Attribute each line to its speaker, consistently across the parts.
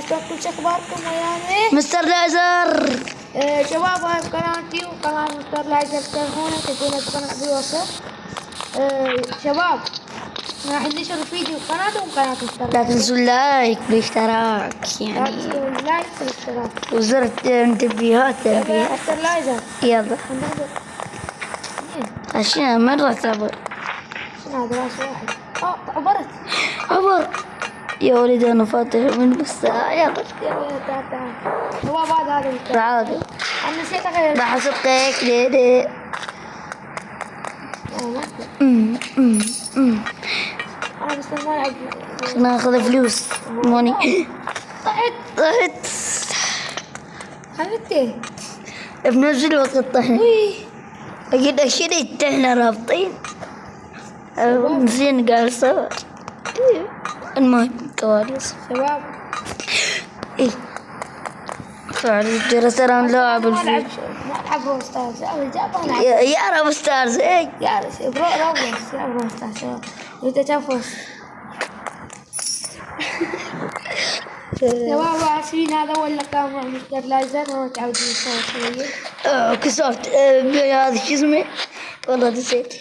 Speaker 1: كل اخباركم ويانا
Speaker 2: مستر لازر.
Speaker 1: شباب هاي قناتي وقناة مستر لايزر، تابعونا تلقونا القناة بالوصف. شباب راح ننشر فيديو قناتهم وقناة مستر
Speaker 2: لا
Speaker 1: لايزر.
Speaker 2: تنسوا اللايك والاشتراك
Speaker 1: لا
Speaker 2: يعني
Speaker 1: تنسوا اللايك والاشتراك.
Speaker 2: وزر تنبيهات
Speaker 1: يلا مستر لايزر
Speaker 2: يلا
Speaker 1: هننزل.
Speaker 2: عشان مرة صبر
Speaker 1: شنو هذا راس واحد؟ عبرت.
Speaker 2: عبر يا ولد انا فاتح من بس يلا
Speaker 1: يلا تعال تعال. شباب هذا مستر.
Speaker 2: تعال
Speaker 1: انا نسيت اغير.
Speaker 2: راح اسقيك ليه
Speaker 1: انا بس ما العب.
Speaker 2: ناخذ فلوس موني. طحت
Speaker 1: حبيبتي
Speaker 2: بنفس الوقت طحنا. اكيد اشريت احنا رابطين زين قال سوا. المهم كوارث
Speaker 1: شباب
Speaker 2: ايه فعلا جرس انا لاعب
Speaker 1: ما العب برو ستارز او جاب
Speaker 2: يا رب ستارز ايه
Speaker 1: يا برو روبلكس يا برو ستارز انت تشوف. شباب عارفين هذا ولا كان مع مستر لايزر ما متعودين نسوي شويه.
Speaker 2: كسرت هذا شو اسمه والله نسيت.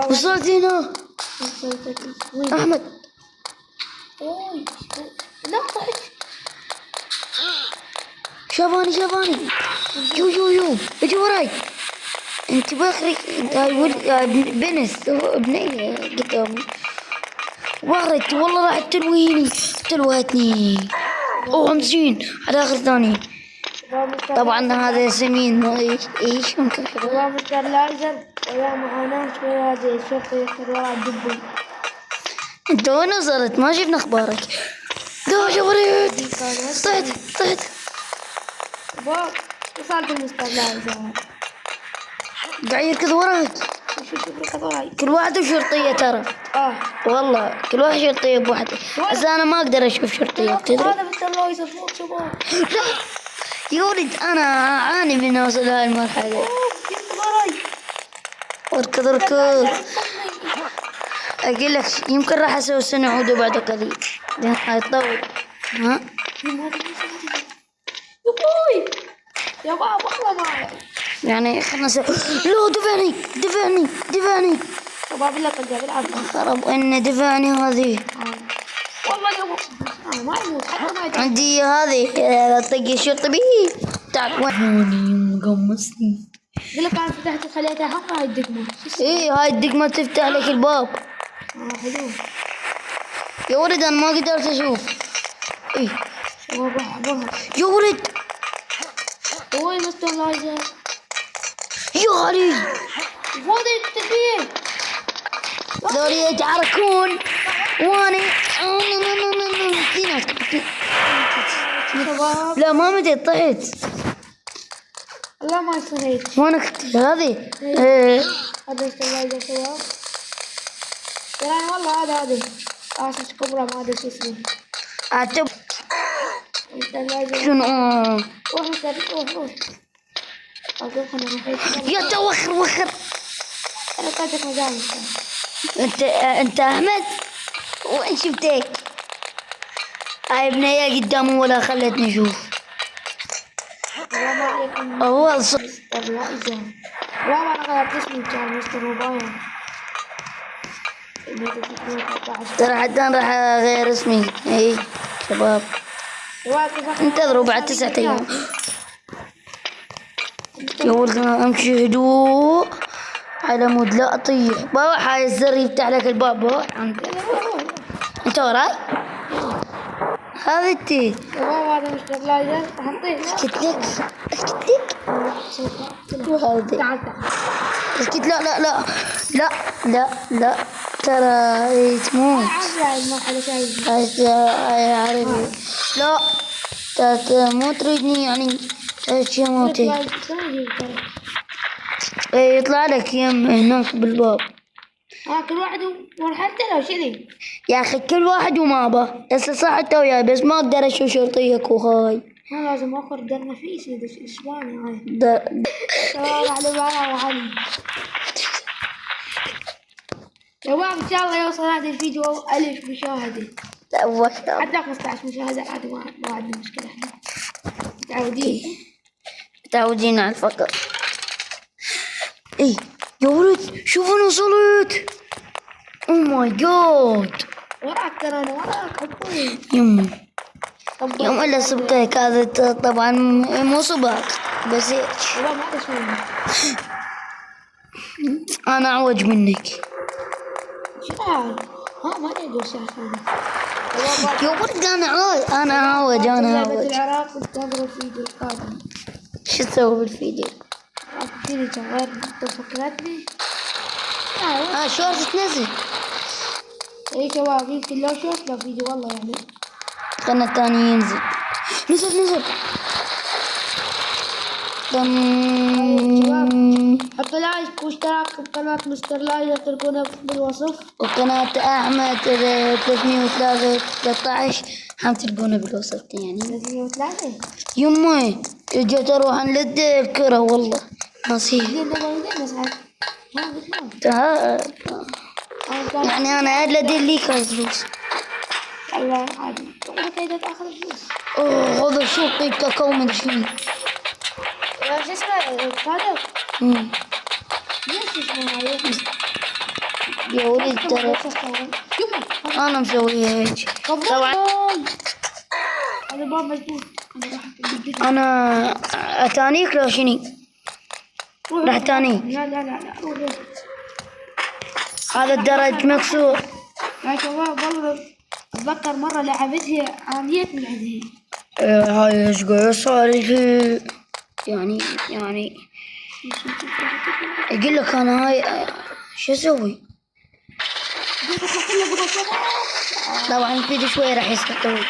Speaker 2: وصلت هنا احمد.
Speaker 1: اوي لا طحت.
Speaker 2: شافاني يو اجي وراي. انت بخري هاي بنس بنية قدامي وارد والله راح تلوهتني. اوه 50 على اخر ثانية. طبعا هذا سمين ايش ممكن
Speaker 1: والله مستر لايزر ويا معاناة شوية هذه الشرطة يخطر ورا الدبي.
Speaker 2: انت وين وصلت؟ ما شفنا اخبارك. لا جبريت طحت.
Speaker 1: وصلت المستر لايزر
Speaker 2: قاعد يركض وراك. كل واحدة شرطية ترى. والله كل واحد شرطية بوحدة بس انا ما اقدر اشوف شرطية تدري.
Speaker 1: هذا مستر لايزر فوق شباب.
Speaker 2: لا يا ولد انا اعاني من اوصل هاي المرحلة. اركض اقول لك يمكن راح اسوي سنة عودة بعد قليل لان حيطول. ها
Speaker 1: يا بابا والله ما
Speaker 2: يعني خلنا نسوي. لا دفعني
Speaker 1: شباب لا تلقى بالعافية.
Speaker 2: خرب ان دفعني هذه.
Speaker 1: والله يا بابا انا ما اموت حتى ما
Speaker 2: عندي هذه طق الشرطة بي تعال وين مقمصني.
Speaker 1: قل لك انا فتحت وخليتها حمراء هاي الدقمة.
Speaker 2: ايه هاي الدقمة تفتح لك الباب.
Speaker 1: حلو
Speaker 2: يا ولد انا ما قدرت اشوف. ايه
Speaker 1: شباب احبها.
Speaker 2: يا ولد
Speaker 1: وين مستر لايزر؟
Speaker 2: يا علي
Speaker 1: فاضي التدبير.
Speaker 2: ذولي يتعاركون واني في ناس.
Speaker 1: شباب
Speaker 2: لا ما متى طحت.
Speaker 1: لا ما استنيت.
Speaker 2: وانا كنت هذه
Speaker 1: هذا مستر لايزر شباب. يعني والله هذا اسس كبرى ما ادري شو اسمه.
Speaker 2: اعتب
Speaker 1: مستر لايزر
Speaker 2: شنو
Speaker 1: روح مستر روح اقول انا رحت.
Speaker 2: يا توخر
Speaker 1: انا قاعدة مجال
Speaker 2: انت احمد وين شفتك؟ هاي بنية قدامه ولا خلتني اشوف.
Speaker 1: السلام عليكم.
Speaker 2: اول صوت
Speaker 1: مستر لايزر. والله انا غيرت اسمي كان مستر موبايل.
Speaker 2: ترى حتى انا راح اغير اسمي. اي شباب انتظروا بعد 9 ايام. يا ولد امشي هدوء على مود لا اطيح. بابا هاي الزر يفتح لك الباب. انت وراي؟ هذا انت.
Speaker 1: شباب هذا مستر لايزر حطيه.
Speaker 2: اسكت لك وهذا
Speaker 1: تعال
Speaker 2: اسكت. لا ترى تموت.
Speaker 1: المرحلة شايف.
Speaker 2: هاي عربي. لا مو تريدني يعني شي موتي. يطلع لك يم هناك بالباب.
Speaker 1: كل واحد مرحلته لو شذي.
Speaker 2: يا اخي كل واحد ومابه هسه صح انت وياي بس ما اقدر اشوف شرطيك وهاي.
Speaker 1: ما لازم اخر درنا فيه شيء اسباني هاي. على بالي وعلي. شباب ان شاء الله يوصل هذا الفيديو 1000 مشاهدة.
Speaker 2: لا وقت
Speaker 1: حتى 15 مشاهدة عادي، ما عندنا مشكلة احنا متعودين.
Speaker 2: متعودين على الفقر. ايه يا ولد شوف انا وصلت. او ماي جاد.
Speaker 1: وراك ترى، انا وراك حبوي.
Speaker 2: يما يوم اللي سبقك هذا طبعا مو سباق بس هيك.
Speaker 1: والله ما ادري شو
Speaker 2: انا اعوج منك
Speaker 1: هاي. ها ما ادري وش هذا.
Speaker 2: يا ولد. انا اعوج
Speaker 1: لعبة العراق تنتظر الفيديو القادم.
Speaker 2: شو تسوي بالفيديو؟
Speaker 1: فيديو صغير انت فكرتني.
Speaker 2: شورت تنزل.
Speaker 1: اي شباب يمكن لو شفت له فيديو والله يعني.
Speaker 2: القناة الثاني ينزل. نزل
Speaker 1: حطوا لايك واشتراك بقناة مستر لايك تلقونه بالوصف.
Speaker 2: وقناة أحمد 313 هم تلقونه بالوصف يعني.
Speaker 1: 303
Speaker 2: يمي جيت أروح أنلد الكرة والله نصيب. يعني أنا ألد اللي كفلوس.
Speaker 1: والله عادي تقولك إذا تأخذ فلوس.
Speaker 2: هذا شرطي كاكاو من شنو.
Speaker 1: شو اسمه صادق؟ ليش اسمه هاي؟
Speaker 2: يا ولد ترى أنا مسويها هيك. طبعا
Speaker 1: هذا باب مسدود.
Speaker 2: أنا أتانيك لو شني راح تانيك.
Speaker 1: لا روح.
Speaker 2: هذا الدرج مكسور.
Speaker 1: يا شباب والله أتذكر مرة لعبتها عانيت من عندها.
Speaker 2: هاي ايش قاعد صار لي يعني اقول لك انا هاي شو اسوي. طبعا الفيديو شوي راح يصير طويل.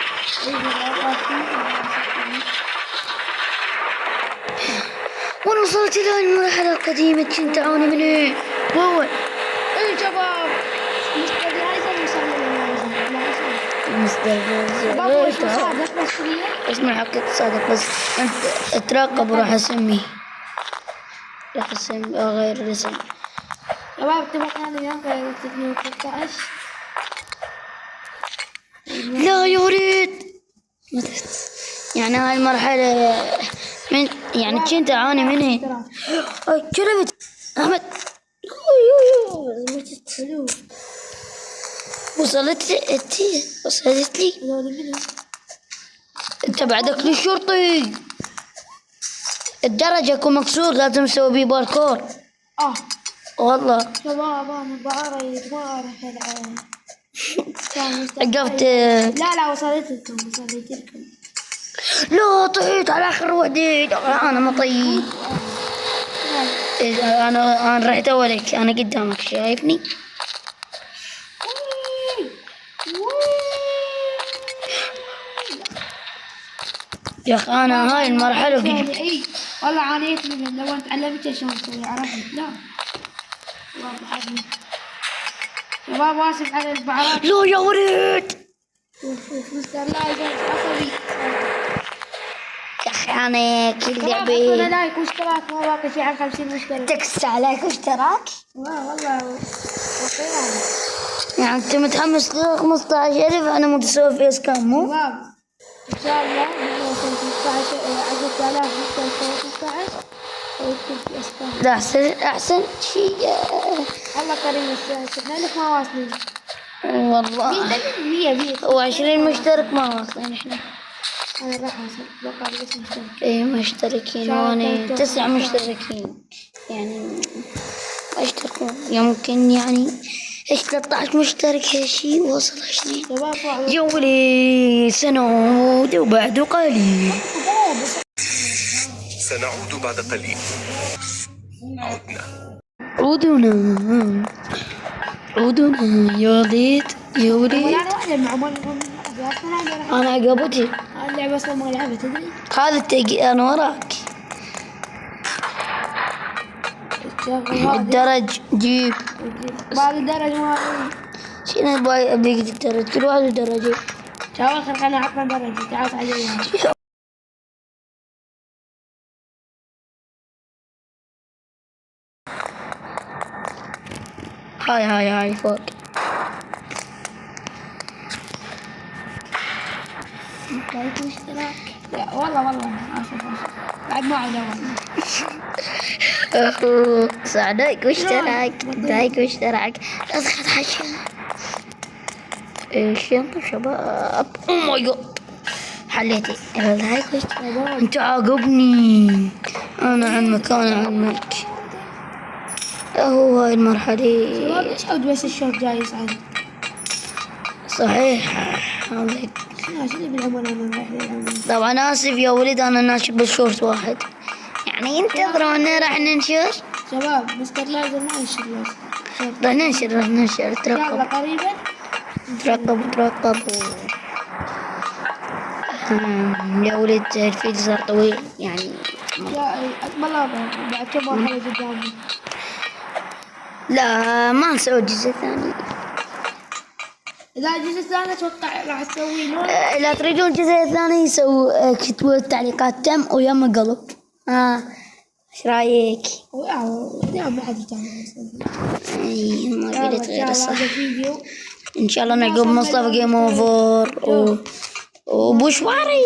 Speaker 2: وانا وصلت الى المرحلة القديمة كنت اعاني من ايه واو.
Speaker 1: ايه شباب مستر لايزر
Speaker 2: اسمه حقيقة صادق بس انت اتراقب وراح اسميه غير الاسم.
Speaker 1: شباب اتفقنا اليوم في 613.
Speaker 2: لا يريد يعني هاي المرحلة من يعني كنت اعاني منها. جربت احمد وصلت لي. انت بعدك للشرطي. الدرج يكون مكسور لازم نسوي بيه باركور. والله
Speaker 1: شباب انا بعرف ما اعرف العب.
Speaker 2: عقبت
Speaker 1: لا وصلت لكم.
Speaker 2: لا طحيت على اخر وحدة. انا ما طيب. انا رحت اولك. انا قدامك شايفني. يا اخي انا هاي المرحلة
Speaker 1: اي والله عانيت من لو تعلمت شلون اسوي عرفت. لا شباب اسف على البعرات.
Speaker 2: لا يا وريد.
Speaker 1: شوف مستر لايزر عصبي.
Speaker 2: يا اخي انا كل لعبة
Speaker 1: لايك واشتراك ما باقي شيء عن 50 مشترك.
Speaker 2: تكس عليك واشتراك.
Speaker 1: والله
Speaker 2: يعني انت متحمس ل 15,000. انا متسوي في اسكان مو
Speaker 1: شباب ان شاء الله نوصل 10,000 15 ويكتب في اسكان.
Speaker 2: لا احسن شيء.
Speaker 1: الله كريم. 6,000 ما واصلين
Speaker 2: والله. 120 مشترك ما واصلين احنا.
Speaker 1: انا راح اوصل بقى بس مشترك.
Speaker 2: ايه مشتركين وانا 9 مشتركين يعني ما يشتركون. يمكن يعني 13 مشترك هالشي وصل 20. يا ولي سنعود بعد قليل.
Speaker 3: سنعود بعد قليل.
Speaker 2: عودنا يا وليد يا وليد. انا عقبتي
Speaker 1: اللعبة اصلا ما لعبها تدري.
Speaker 2: هذا التقي انا وراك. الدرج جيب
Speaker 1: بعد الدرج ما
Speaker 2: شنو باي ابيك الدرج. كل واحد درجة.
Speaker 1: تعال خلينا عطنا درجة. تعال تعال
Speaker 2: هاي فوق.
Speaker 1: لايك واشتراك. لا والله اسف بعد ما عاد والله.
Speaker 2: صح، لايك واشتراك، لايك واشتراك. لا تخاف حاجة. ايش يلا شباب. او ماي جاد، حليتي. لايك واشتراك. انت عاقبني. انا عمك، انا عمك. هو هاي المرحلة.
Speaker 1: شباب ليش عود بس الشوط جاي يصعد؟
Speaker 2: صحيح. هذا
Speaker 1: شنو بالعمر انا رايح للعمر.
Speaker 2: طبعا اسف يا ولد، انا ناشب بالشورت واحد. يعني انتظرونا راح ننشر.
Speaker 1: شباب مستر لازم ما ينشر لازم.
Speaker 2: راح ننشر، راح ننشر.
Speaker 1: ان شاء الله
Speaker 2: ترقبوا
Speaker 1: قريبا.
Speaker 2: ترقبوا. يا ولد الفيديو صار طويل يعني.
Speaker 1: يا والله بعد كم مرحلة قدامي.
Speaker 2: لا ما نسوي جزء ثاني.
Speaker 1: إذا الجزء الثاني أتوقع راح تسوي لون.
Speaker 2: لا تريدون الجزء الثاني سووا كتبوا التعليقات تم ويم قلب. ايش رايك؟
Speaker 1: لا ما حد يتعلم.
Speaker 2: اي ما قلت غير الصح.
Speaker 1: هذا فيديو.
Speaker 2: ان شاء الله نعقب مصطفى جيم اوفر وبوشواري.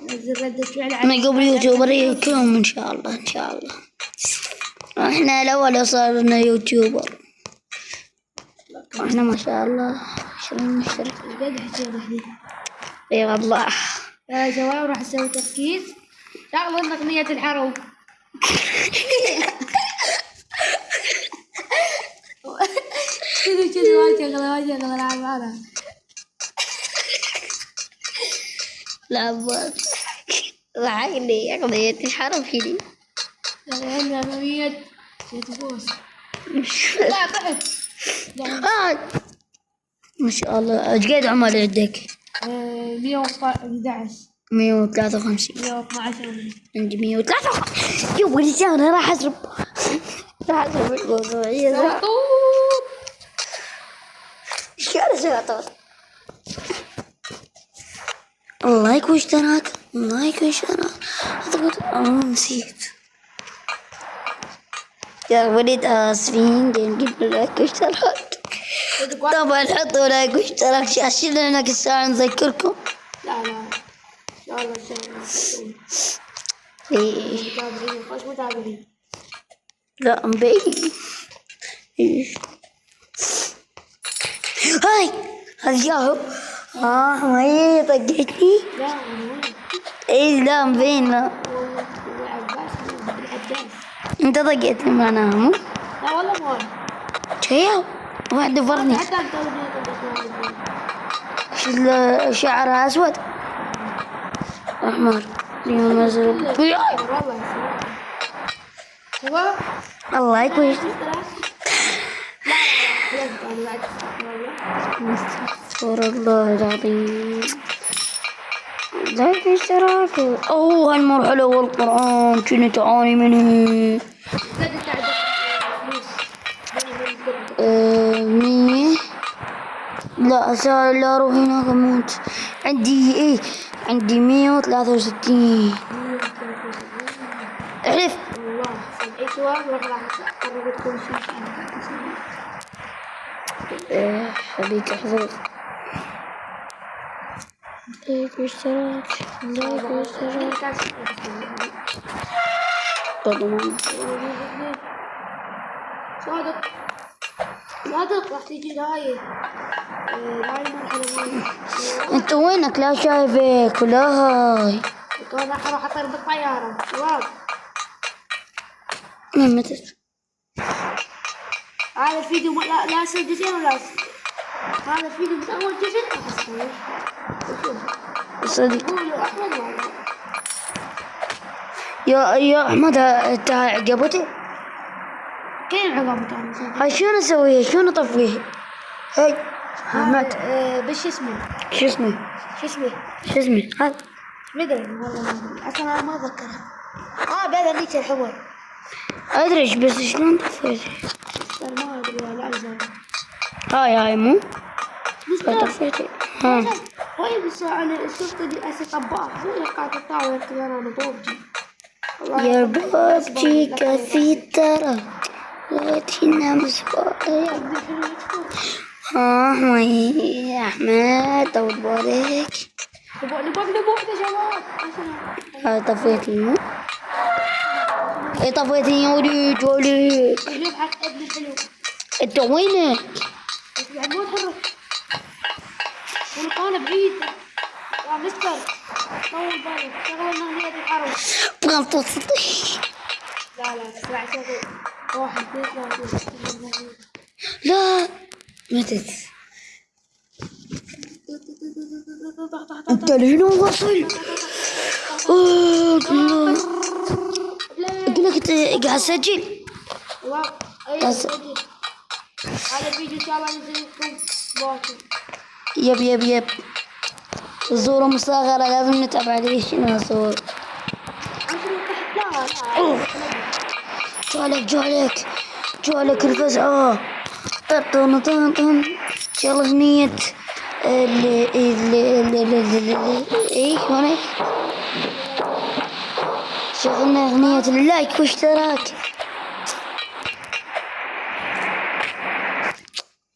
Speaker 1: نزل ردة فعل
Speaker 2: نعقب يوتيوبر كلهم ان شاء الله. ان شاء الله احنا الاول صرنا يوتيوبر. احنا ما شاء الله 20 مشترك.
Speaker 1: قد حكينا احنا.
Speaker 2: اي والله
Speaker 1: يا شباب راح اسوي تركيز. شغلوا تقنية الحرب. كذي ما شغلة العب معنا.
Speaker 2: لا ضحكني قضية الحرب فيني.
Speaker 1: عندنا 100 يتبوس. لا طحت.
Speaker 2: ما شاء الله. ايش قد عمر عندك؟
Speaker 1: 111.
Speaker 2: 153.
Speaker 1: 112.
Speaker 2: عندي 153. يا ولدي انا راح اضرب الموضوعية. ايش قاعد اسوي؟ لايك واشتراك، لايك واشتراك. اضغط. نسيت يا ولد. اسفين نجيب لايك واشتراك. طبعا حطوا لايك واشتراك عشان هناك الساعة نذكركم.
Speaker 1: لا ان شاء الله
Speaker 2: ايه
Speaker 1: متابعين. خوش متابعين.
Speaker 2: لا مبين. هاي هذا ياهو. ما هي طقتني.
Speaker 1: لا انا
Speaker 2: ايه لا مبين. لا
Speaker 1: والله عباس بالعداس.
Speaker 2: انت طقتني معناها مو
Speaker 1: لا والله مو انا.
Speaker 2: شيء. واحد دفرني.
Speaker 1: حتى انت طقتني.
Speaker 2: شعرها اسود احمر. اليوم ازرق.
Speaker 1: والله شباب
Speaker 2: الله يكويش. استغفر الله العظيم. لايك اشتراك. اوه هالمرحلة والقرآن كنت اعاني منه. 100. لا صار لا اروح هناك اموت. عندي 163. احلف.
Speaker 1: والله سمعت واحد راح اقرب كل شيء.
Speaker 2: خليك احذر. لايك واشتراك، لايك واشتراك.
Speaker 1: صادق راح تيجي هاي المرحلة.
Speaker 2: انت وينك؟ لا شايفك ولا هاي.
Speaker 1: كان راح اطير بالطيارة. شباب
Speaker 2: مين متت؟
Speaker 1: هذا الفيديو لا سجلتين ولا هذا الفيديو من اول جزء راح اسويه.
Speaker 2: صدق
Speaker 1: قولوا احمد والله.
Speaker 2: يا احمد انت عجبتك؟
Speaker 1: كيف عقبت انا؟
Speaker 2: هاي شلون اسويها؟ شلون اطفيها؟ هاي احمد
Speaker 1: بش اسمه؟
Speaker 2: شو اسمه؟ هذا
Speaker 1: ما ادري والله اصلا انا ما اتذكرها. بعد ذيك الحوار
Speaker 2: ادري بس شلون طفيتها؟
Speaker 1: ما ادري لا زين.
Speaker 2: هاي مو
Speaker 1: مستر
Speaker 2: طفيتها.
Speaker 1: هاي بس انا شفت اللي اسي طباخ زي قاعد تطاول كذا انا بوبجي.
Speaker 2: يا بوبجي كفي ترى واتينا مسبوع. ها مي يا أحمد طول بالك.
Speaker 1: نبوح يا شباب.
Speaker 2: طفيت الماء. ايه طفيت يا وليد وليد.
Speaker 1: شوف حق ابن الحلو.
Speaker 2: انت وينك؟
Speaker 1: يعني مو تحرك. والقانة بعيد. يا مستر. طول بالك. شغل نهاية الحرب.
Speaker 2: بغلط وسطي.
Speaker 1: لا اسمع شغل. 1 2 3.
Speaker 2: لا متت. انت لهنا وصل. قلت لك انت قاعد تسجل.
Speaker 1: هذا فيديو ان شاء الله ننزل لكم باكر.
Speaker 2: يب الزورة مصغرة لازم نتعب عليه. شنو صور؟ جوالك الفزعة. طن شغل أغنية ايه هنا شغلنا أغنية اللايك واشتراك.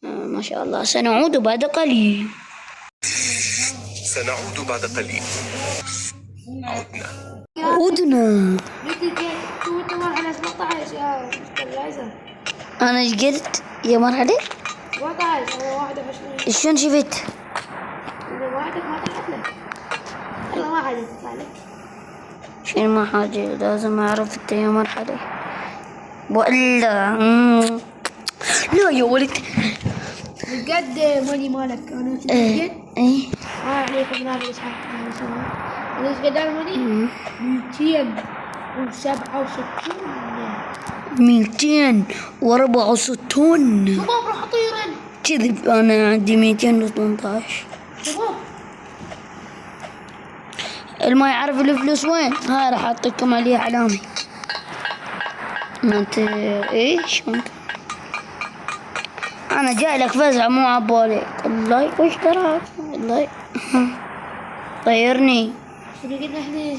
Speaker 2: ما شاء الله. سنعود بعد قليل. عدنا. أنا ايش قلت يا مرحلة؟
Speaker 1: 21.
Speaker 2: شلون شفت؟
Speaker 1: واحدك ما طلعت لك. والله ما حد يطلع لك.
Speaker 2: شنو ما حاجة لازم أعرف انت يا مرحلة وإلا لا يا ولد.
Speaker 1: بجد ماني مالك انا
Speaker 2: ايه
Speaker 1: ما عليكم نادي اسحاق. انا ايش قدر ماني
Speaker 2: 264.
Speaker 1: شباب راح اطيرن.
Speaker 2: كذب أنا عندي 218.
Speaker 1: شباب
Speaker 2: ما يعرف الفلوس وين هاي راح أعطيكم عليها علامة. ما انت ايش ممكن انا جاي لك فزعة مو عبالي. اللايك واشتراك اللايك طيرني.
Speaker 1: شنو قلنا احنا؟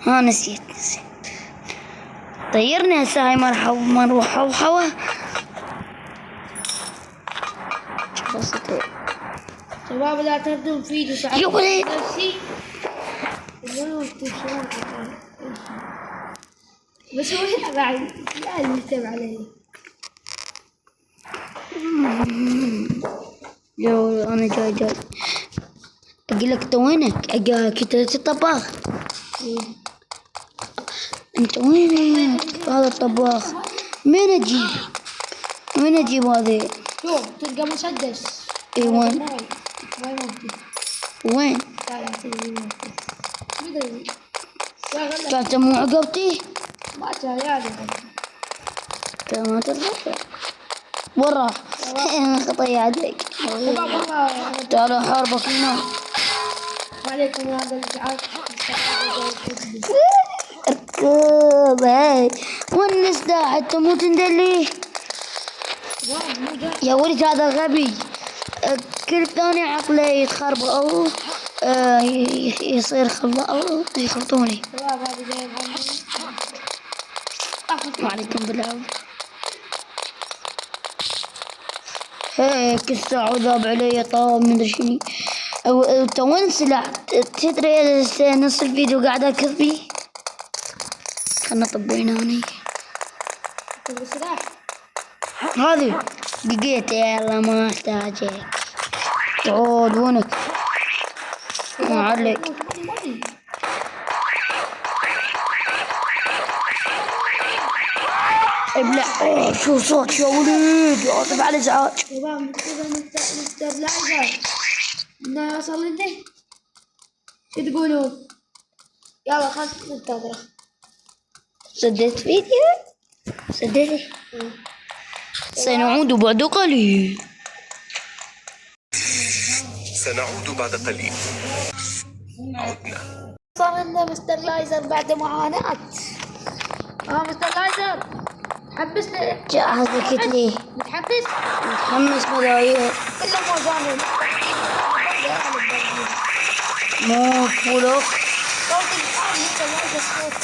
Speaker 2: ها نسيت طيرني هسه. هاي مروحة وحوا.
Speaker 1: شباب لا تردون فيديو ساعات
Speaker 2: يا ولد.
Speaker 1: نفسي. بس هو هنا بعد لا يتابع علي.
Speaker 2: لو انا جاي اقول لك انت وينك؟ كنت الطباخ. انت وينك؟ هذا الطباخ. وين اجيب هذه؟
Speaker 1: شوف تلقى مسدس.
Speaker 2: اي وين؟
Speaker 1: وين موجود؟
Speaker 2: وين؟
Speaker 1: لا تلقى مدري.
Speaker 2: كانت مو عقبتي؟
Speaker 1: ما تعال
Speaker 2: ما ترضى ورا. خطية عليك. تعال حاربك النار.
Speaker 1: عليكم هذا الازعاج.
Speaker 2: اركب هاي والنسدة حتى مو تندلي. يا ولد هذا غبي. كل ثاني عقله يتخرب او يصير خلاء يخلطوني. وعليكم بالعافية. هيك الساعة ذاب علي طاب مدري شنو. وين السلاح؟ تدري نص الفيديو قاعد اركض بيه. خلنا طبينا هني. هذه لقيت. يلا ما احتاجك. تعود وينك؟ ما عليك. ابلع. شو صوت يا ولد؟ اسف على الازعاج.
Speaker 1: شباب نستبلايزر انه يوصل لنا. شو تقولون؟ يلا خلنا ننتظره.
Speaker 2: سديت فيديو؟ سديتي؟ سنعود بعد قليل.
Speaker 1: عدنا. صار لنا مستر لايزر بعد معاناة. مستر لايزر حبسنا.
Speaker 2: جاهز لك ليه؟
Speaker 1: متحمس؟
Speaker 2: متحمس ملايين.
Speaker 1: كله موزانين.
Speaker 2: مو فولوك.
Speaker 1: صوت الآن لسه وايد الصوت.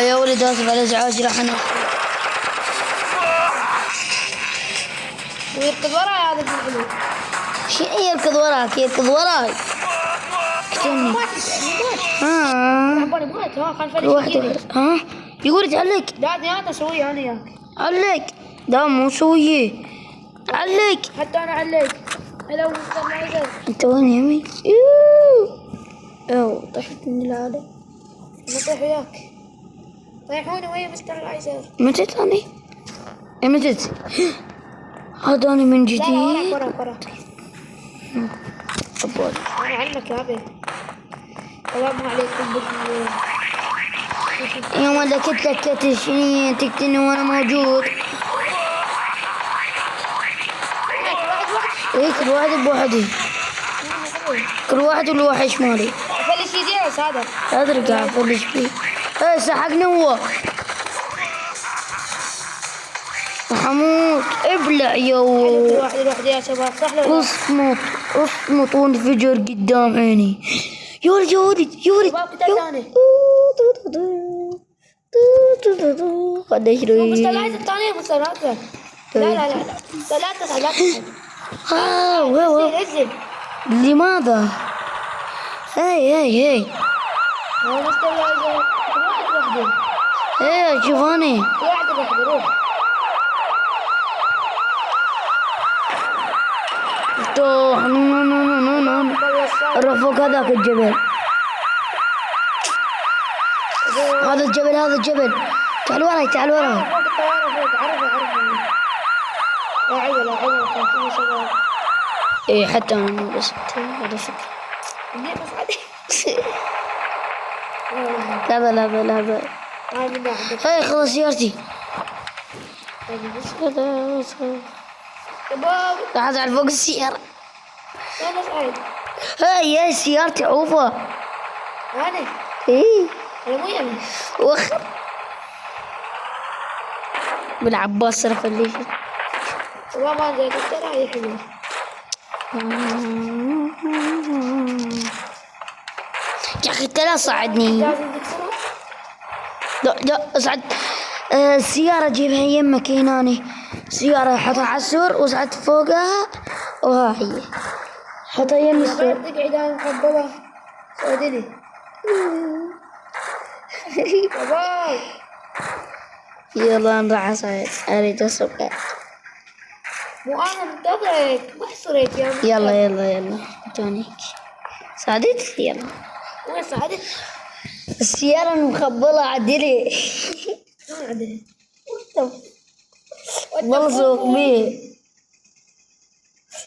Speaker 2: يا ولد اسف على الازعاج. راح
Speaker 1: ويركض وراي هذا الحلو.
Speaker 2: شيء يركض وراك يركض وراي. اقتلني.
Speaker 1: عبالي مات. ها خلف
Speaker 2: واحد ها يقول تعلق.
Speaker 1: دادي انا اسويه انا وياك.
Speaker 2: علق. لا مو سويه. علق.
Speaker 1: حتى انا علق. لو مستر لايزر.
Speaker 2: انت وين يمي؟ اوه طحت من العالي.
Speaker 1: نطيح وياك. طيحوني ويا مستر لايزر.
Speaker 2: متت انا؟ متت. هذا انا من جديد.
Speaker 1: لا وراك وراك.
Speaker 2: عبالي.
Speaker 1: انا علمك يا ابي. السلام عليكم
Speaker 2: يوم لكت شنو تقتلني وانا موجود. ايه كل واحد بوحده. كل واحد والوحش مالي.
Speaker 1: فلش يجي هذا.
Speaker 2: ادري قاعد افلش فيه. ايه سحقني هو. حموت ابلع يو.
Speaker 1: الواحد يا شباب صح ولا
Speaker 2: اصمت وانفجر قدام عيني. يا ولد يا ولد يا ولد.
Speaker 1: شباب قتال ثاني.
Speaker 2: خد اشري.
Speaker 1: مستر لايزر الثانية مستر لايزر. لا ثلاثة. انزل.
Speaker 2: لماذا؟ هي
Speaker 1: هو مستر لايزر. واحد وحده.
Speaker 2: ايه شوفاني.
Speaker 1: واحد روح.
Speaker 2: نو روح فوق هذاك الجبل. هذا الجبل تعال وراي
Speaker 1: فوق الطيارة فوق. عرفه. لا عيوة خاطيني شباب.
Speaker 2: ايه حتى انا مو بس هذا فكرة.
Speaker 1: ليه بس عادي.
Speaker 2: لا هاي خلاص سيارتي.
Speaker 1: شباب
Speaker 2: لحظة على فوق السيارة.
Speaker 1: انا سعيد.
Speaker 2: هاي سيارتي عوفة.
Speaker 1: انا
Speaker 2: ايه
Speaker 1: مو يمي.
Speaker 2: وخر بالعباس صرف اللي
Speaker 1: شباب انا جاي ترى يا حلو.
Speaker 2: يا اخي انت لا صعدني.
Speaker 1: لازم تكسره.
Speaker 2: لا اصعد. السيارة جيبها يمك هناني. سيارة حطها على السور وصعدت فوقها وها هي حطها يم السور.
Speaker 1: تقعد انا مخببة. سعوديني. شباب
Speaker 2: يلا نروح اصعد اريد اسوق.
Speaker 1: مو انا منتظرك ما حصريت يا مستر.
Speaker 2: يلا جونيك ساعدت. يلا
Speaker 1: وين سعدت؟
Speaker 2: السيارة المخبلة عدلي.
Speaker 1: ما عندنا.
Speaker 2: والله سوق بيه.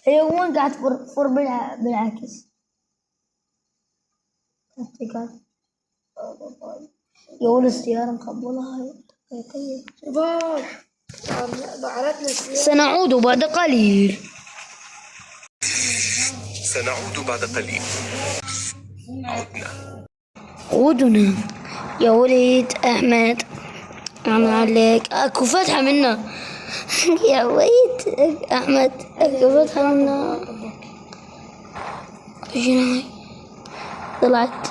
Speaker 2: هي وين قاعد تفر بالعكس. يا ولد السيارة مخبلة هاي.
Speaker 1: شباب بعرتنا السيارة.
Speaker 2: سنعود بعد قليل. عدنا يا ولد أحمد. أنا عليك أكو فتحة منا. يا ولد أحمد أكو فتحة منا. شنو هاي؟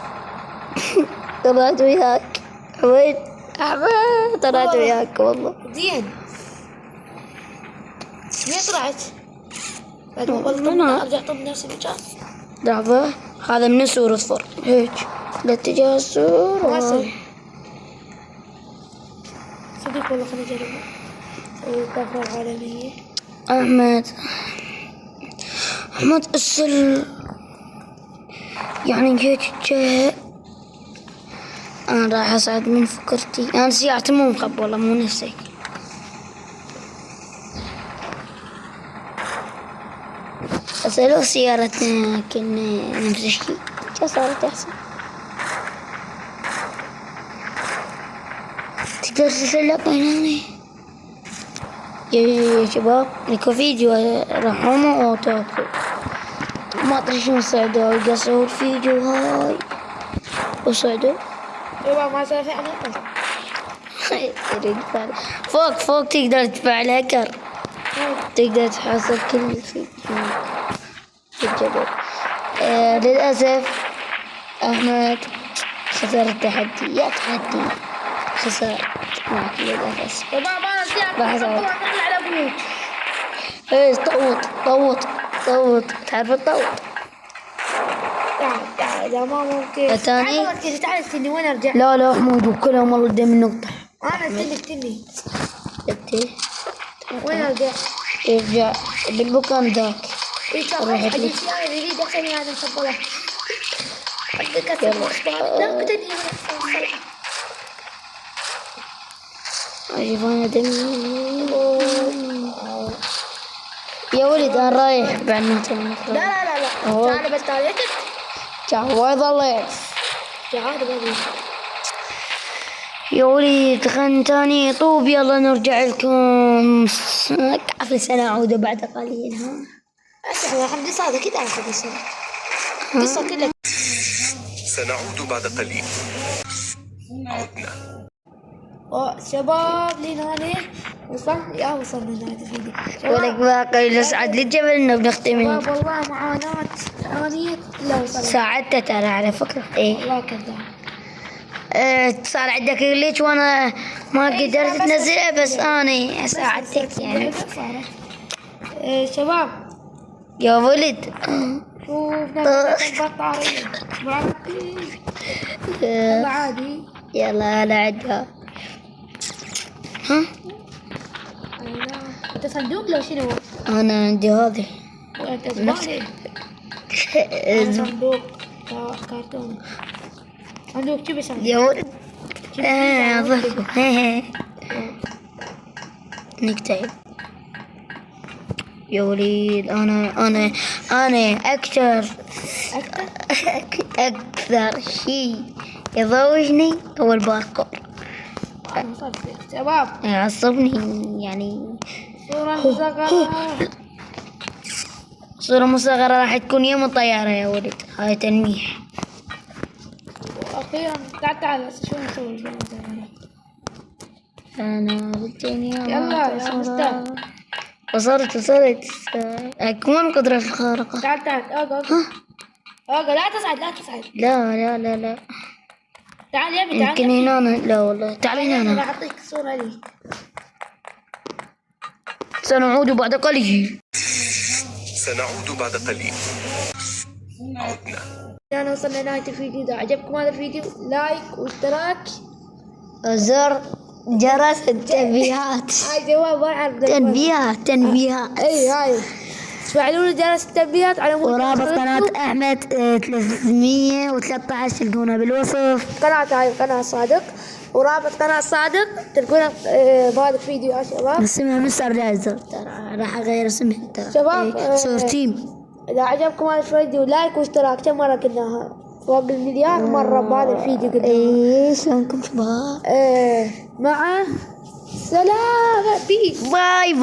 Speaker 2: طلعت وياك ولد أحمد. طلعت وياك والله.
Speaker 1: زين. ليه طلعت؟ بعد ما قلت ارجع طب نفس المكان.
Speaker 2: لحظة هذا من السور اصفر هيك لاتجاه السور.
Speaker 1: واسع. صدق والله خليني اجربها. اسوي الطاقة العالمية. احمد السل يعني هيك جاي. انا راح اصعد من فكرتي. انا سيارتي مو مقبلة مو نفسي. أسألوا سيارتنا كنا نمشي كيف صارت أحسن. تقدر تسلق هنا يا شباب. لكو فيديو رحمة أو تاكل ما أدري شنو صعدوا يقصوا الفيديو هاي وصعدوا. شباب ما صار في أنا.
Speaker 2: فوق تقدر تفعل هكر. تقدر تحصل كل شيء في الجبل. للأسف أحمد خسر التحدي. يا تحدي خسر معك للأسف.
Speaker 1: شباب أنا
Speaker 2: لحظة.
Speaker 1: على بيوت.
Speaker 2: ايش طوط تعرف الطوط؟
Speaker 1: تعال يا ما ممكن.
Speaker 2: تاني؟
Speaker 1: تعال استني وين ارجع؟
Speaker 2: لا حمود كلهم والله قدام النقطة.
Speaker 1: انا استني
Speaker 2: انت
Speaker 1: وين ارجع؟
Speaker 2: ارجع بالمكان ذاك.
Speaker 1: روح اجيب سيارة جديدة عشان هذا نفضلها. لا كتني
Speaker 2: اجيب انا دمي. يا ولد انا رايح بعد ما
Speaker 1: لا تعال بس تعال
Speaker 2: تعال ضليت.
Speaker 1: تعال بدي
Speaker 2: يا ولد خلنا تاني طوب يلا نرجع لكم قبل سنة أعود بعد قليل. ها
Speaker 1: اسمع يا حمدي صادق كده على قصة كده.
Speaker 3: سنعود بعد قليل. عدنا.
Speaker 1: شباب لنهاية وصلنا لنهاية الفيديو.
Speaker 2: ولك باقي نصعد للجبل إنه بنختم.
Speaker 1: شباب والله معاناة لا وصلنا.
Speaker 2: ساعدت ترى على فكرة. إيه
Speaker 1: والله كذاب.
Speaker 2: صار عندك ليش وانا ما قدرت تنزلها بس انا ساعدتك يعني.
Speaker 1: شباب
Speaker 2: يا ولد
Speaker 1: شوف نفس البطارية يلا عادي.
Speaker 2: يلا انا عندها. ها
Speaker 1: انت صندوق لو شنو؟
Speaker 2: انا عندي هذه.
Speaker 1: وانت زبالة. صندوق كرتون. صندوق شو بسندوق؟
Speaker 2: يا ولد ضحكوا. نكتب يا وليد. انا اكثر شيء يضوجني هو الباركور.
Speaker 1: شباب
Speaker 2: يعصبني يعني.
Speaker 1: صورة مصغرة.
Speaker 2: مصغرة راح تكون يوم الطيارة يا ولد. هاي تلميح.
Speaker 1: أخيرا تعال شو نسوي؟
Speaker 2: أنا بالتاني
Speaker 1: يلا يا مستر.
Speaker 2: وصلت أكون قدرة الخارقة.
Speaker 1: تعال اقعد لا تصعد.
Speaker 2: لا
Speaker 1: تعال يا ابني تعال.
Speaker 2: يمكن هنا أنا. لا والله تعال هنا
Speaker 1: انا
Speaker 2: أنا.
Speaker 1: اعطيك الصورة لي.
Speaker 2: سنعود بعد قليل.
Speaker 3: عدنا.
Speaker 1: أنا وصلنا لنهاية الفيديو. إذا عجبكم هذا الفيديو لايك واشتراك
Speaker 2: زر جرس التنبيهات.
Speaker 1: هاي جواب ما أعرف
Speaker 2: تنبيهات.
Speaker 1: اي هاي تفعلون جرس التنبيهات على مود
Speaker 2: ورابط قناة أحمد 313 تلقونها بالوصف.
Speaker 1: قناة صادق. ورابط قناة صادق تلقونها بهذا الفيديو يا شباب.
Speaker 2: اسمها مستر جايزر ترى راح أغير اسمها ترى.
Speaker 1: شباب
Speaker 2: صور تيم.
Speaker 1: إذا عجبكم هذا الفيديو لايك واشتراك. كم مرة قلناها؟ فوق المليار مرة بهذا الفيديو قلناها.
Speaker 2: شلونكم شباب؟
Speaker 1: مع سلامة. بيس.
Speaker 2: باي